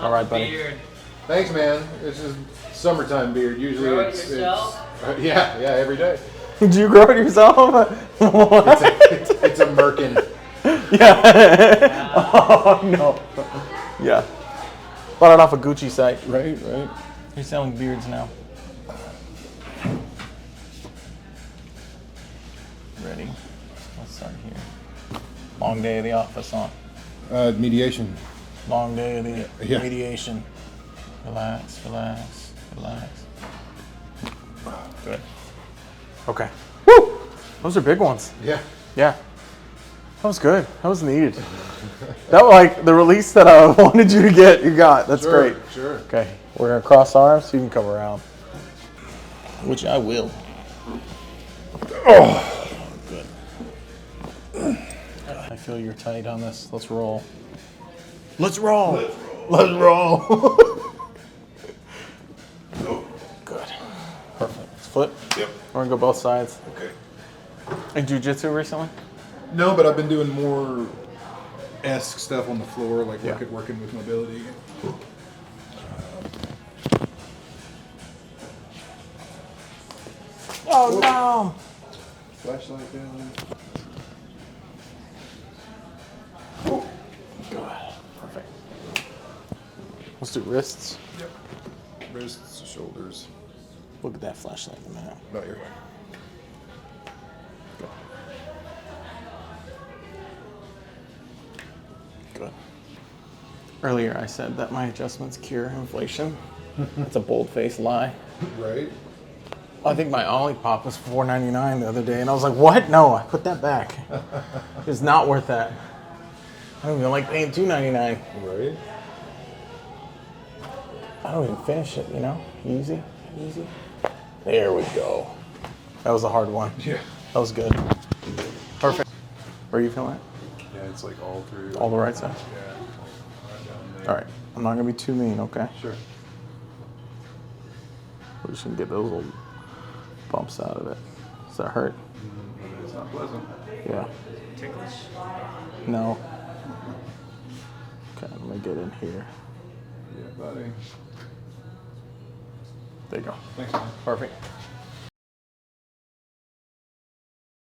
All right, buddy. Beard. Thanks, man. This is summertime beard. Usually Grow it it's yourself? yeah, every day. Did you grow it yourself? It's a merkin. Yeah. Oh no. Yeah. Bought it off a Gucci site. Right. They're selling beards now. Ready? Let's start here. Long day of the office, huh? Mediation. Long day of the Yeah. mediation. Relax. Good. Okay. Woo! Those are big ones. Yeah. Yeah. That was good. That was needed. That was like the release that I wanted you to get, you got. That's great. Sure. Okay. We're going to cross arms so you can come around. Which I will. Oh, good. I feel you're tight on this. Let's roll. Let's roll. Good. Perfect. Let's flip. Yep. We're going to go both sides. Okay. In jiu-jitsu recently? No, but I've been doing more esque stuff on the floor, like Yeah. working with mobility. Oh, no. Flashlight down. Good. Perfect. Let's do wrists. Yep. Wrists, shoulders. Look at that flashlight in a minute. No, you're fine. Good. Earlier I said that my adjustments cure inflation. That's a bold-faced lie. Right. I think my Ollie Pop was $4.99 the other day, and I was like, what? No, I put that back. It's not worth that. I don't even like paying $2.99. Right. I don't even finish it, you know? Easy. There we go. That was a hard one. Yeah. That was good. Perfect. Where are you feeling it? Yeah, it's like all through. All the right side? Yeah. Right down there. All right. I'm not going to be too mean, okay? Sure. We're just going to get those little bumps out of it. Does that hurt? It's not pleasant. Yeah. Ticklish? No. Okay, let me get in here. Yeah, buddy. There you go. Thanks, man. Perfect.